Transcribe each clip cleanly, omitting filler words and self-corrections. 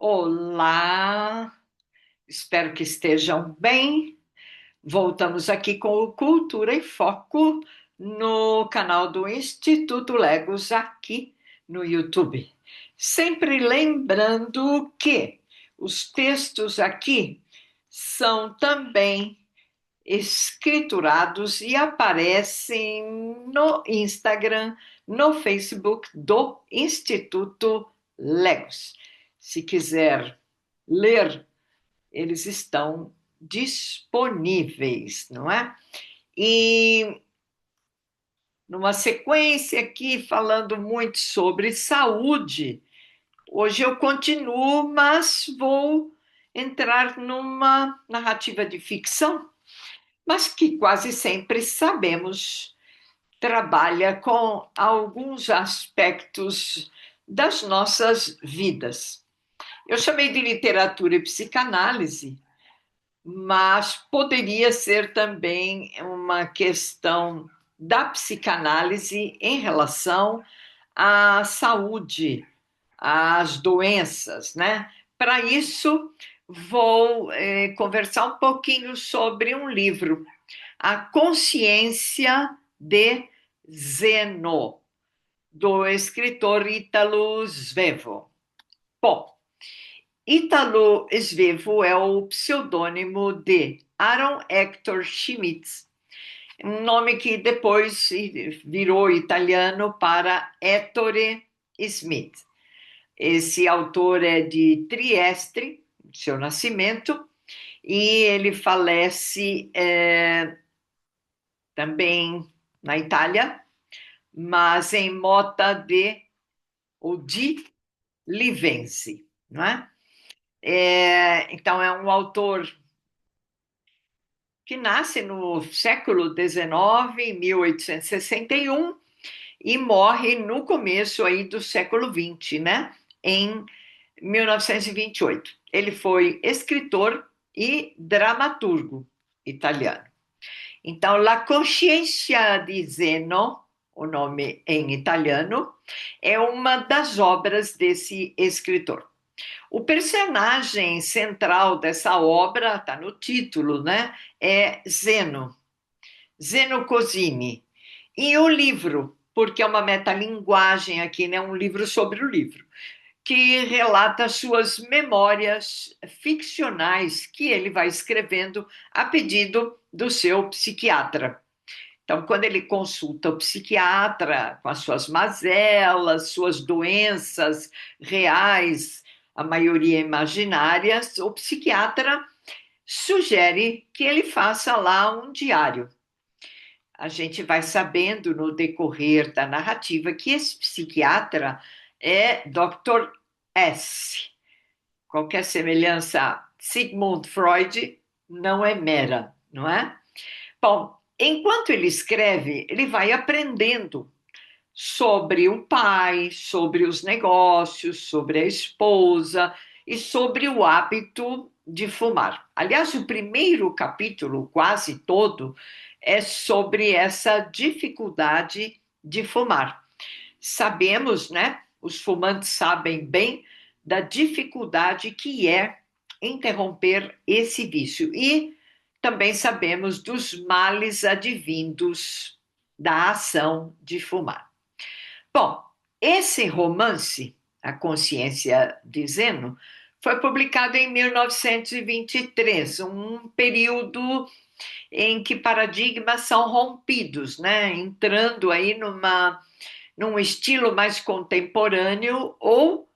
Olá, espero que estejam bem. Voltamos aqui com o Cultura em Foco no canal do Instituto Legos aqui no YouTube. Sempre lembrando que os textos aqui são também escriturados e aparecem no Instagram, no Facebook do Instituto Legos. Se quiser ler, eles estão disponíveis, não é? E numa sequência aqui falando muito sobre saúde, hoje eu continuo, mas vou entrar numa narrativa de ficção, mas que quase sempre sabemos trabalha com alguns aspectos das nossas vidas. Eu chamei de literatura e psicanálise, mas poderia ser também uma questão da psicanálise em relação à saúde, às doenças, né? Para isso, vou conversar um pouquinho sobre um livro, A Consciência de Zeno, do escritor Ítalo Svevo. Bom, Ítalo Svevo é o pseudônimo de Aaron Hector Schmitz, um nome que depois virou italiano para Ettore Smith. Esse autor é de Trieste, seu nascimento, e ele falece também na Itália, mas em Mota de ou de Livense, não é? Então, é um autor que nasce no século XIX, em 1861, e morre no começo aí do século XX, né? Em 1928. Ele foi escritor e dramaturgo italiano. Então, La Coscienza di Zeno, o nome em italiano, é uma das obras desse escritor. O personagem central dessa obra, está no título, né? É Zeno, Zeno Cosini. E o livro, porque é uma metalinguagem aqui, né? Um livro sobre o livro, que relata suas memórias ficcionais que ele vai escrevendo a pedido do seu psiquiatra. Então, quando ele consulta o psiquiatra com as suas mazelas, suas doenças reais, a maioria imaginárias, o psiquiatra sugere que ele faça lá um diário. A gente vai sabendo no decorrer da narrativa que esse psiquiatra é Dr. S. Qualquer semelhança a Sigmund Freud não é mera, não é? Bom, enquanto ele escreve, ele vai aprendendo sobre o pai, sobre os negócios, sobre a esposa e sobre o hábito de fumar. Aliás, o primeiro capítulo, quase todo, é sobre essa dificuldade de fumar. Sabemos, né? Os fumantes sabem bem da dificuldade que é interromper esse vício. E também sabemos dos males advindos da ação de fumar. Bom, esse romance, A Consciência de Zeno, foi publicado em 1923, um período em que paradigmas são rompidos, né? Entrando aí num estilo mais contemporâneo ou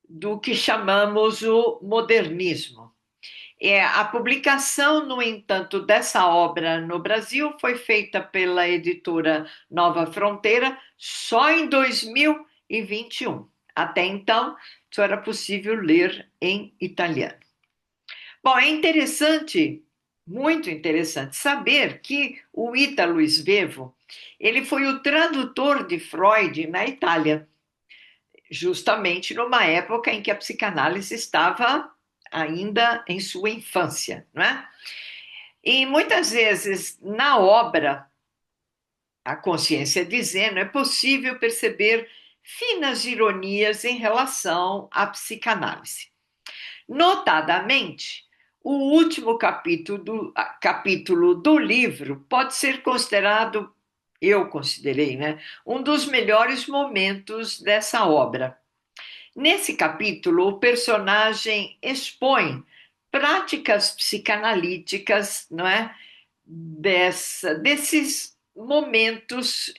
do que chamamos o modernismo. A publicação, no entanto, dessa obra no Brasil foi feita pela editora Nova Fronteira só em 2021. Até então, só era possível ler em italiano. Bom, é interessante, muito interessante, saber que o Ítalo Svevo, ele foi o tradutor de Freud na Itália, justamente numa época em que a psicanálise estava ainda em sua infância, não é? E muitas vezes na obra A Consciência de Zeno é possível perceber finas ironias em relação à psicanálise. Notadamente, o último capítulo do livro pode ser considerado, eu considerei, né, um dos melhores momentos dessa obra. Nesse capítulo, o personagem expõe práticas psicanalíticas, não é? Desses momentos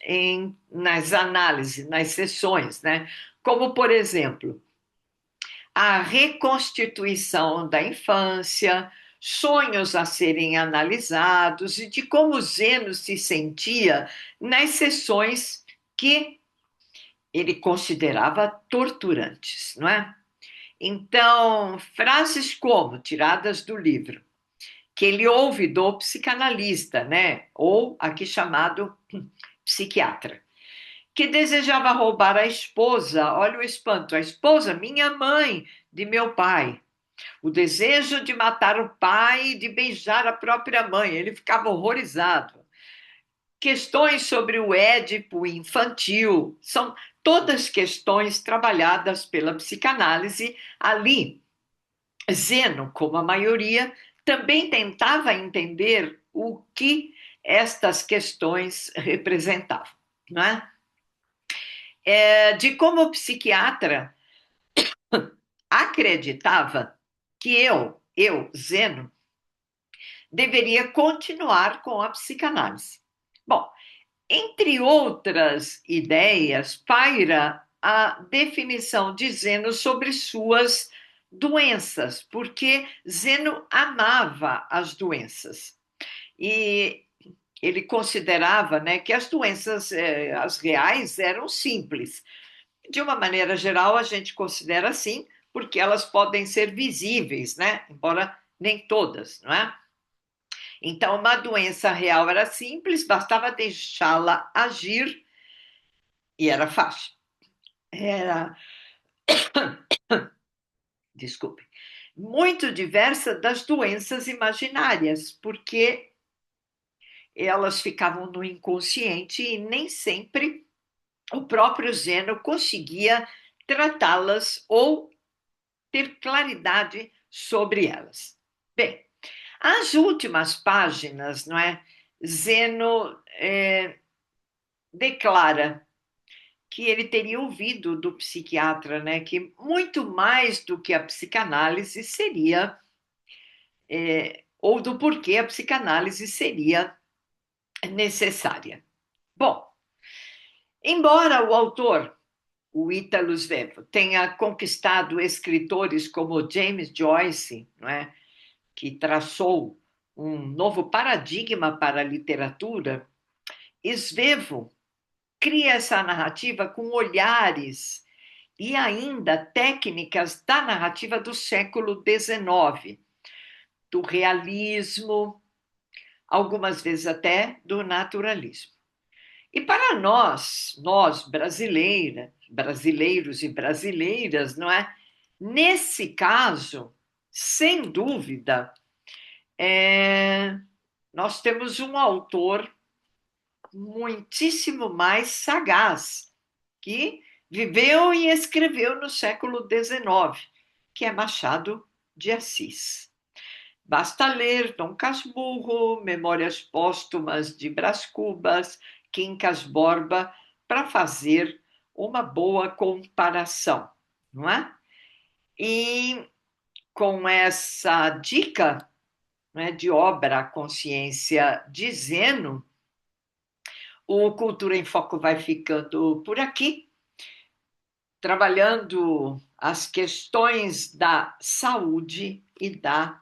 nas análises, nas sessões, né? Como, por exemplo, a reconstituição da infância, sonhos a serem analisados e de como Zeno se sentia nas sessões que ele considerava torturantes, não é? Então, frases como, tiradas do livro, que ele ouve do psicanalista, né? Ou aqui chamado psiquiatra, que desejava roubar a esposa, olha o espanto, a esposa, minha mãe, de meu pai. O desejo de matar o pai e de beijar a própria mãe, ele ficava horrorizado. Questões sobre o Édipo infantil, são todas questões trabalhadas pela psicanálise ali. Zeno, como a maioria, também tentava entender o que estas questões representavam, não é? De como psiquiatra acreditava que Zeno, deveria continuar com a psicanálise. Bom, entre outras ideias, paira a definição de Zeno sobre suas doenças, porque Zeno amava as doenças. E ele considerava, né, que as doenças, as reais, eram simples. De uma maneira geral, a gente considera assim, porque elas podem ser visíveis, né? Embora nem todas, não é? Então, uma doença real era simples, bastava deixá-la agir e era fácil. Era, desculpe, muito diversa das doenças imaginárias, porque elas ficavam no inconsciente e nem sempre o próprio Zeno conseguia tratá-las ou ter claridade sobre elas. Bem, as últimas páginas, não é? Zeno declara que ele teria ouvido do psiquiatra, né, que muito mais do que a psicanálise seria, ou do porquê a psicanálise seria necessária. Bom, embora o autor, o Ítalo Svevo, tenha conquistado escritores como James Joyce, não é, que traçou um novo paradigma para a literatura, Svevo cria essa narrativa com olhares e ainda técnicas da narrativa do século XIX, do realismo, algumas vezes até do naturalismo. E para nós brasileiros e brasileiras, não é? Nesse caso, sem dúvida, nós temos um autor muitíssimo mais sagaz, que viveu e escreveu no século XIX, que é Machado de Assis. Basta ler Dom Casmurro, Memórias Póstumas de Brás Cubas, Quincas Borba, para fazer uma boa comparação, não é? E com essa dica, né, de obra A Consciência de Zeno, o Cultura em Foco vai ficando por aqui, trabalhando as questões da saúde e da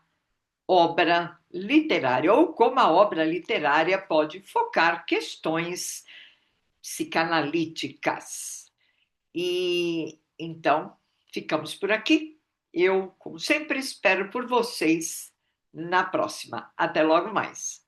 obra literária, ou como a obra literária pode focar questões psicanalíticas. E então, ficamos por aqui. Eu, como sempre, espero por vocês na próxima. Até logo mais.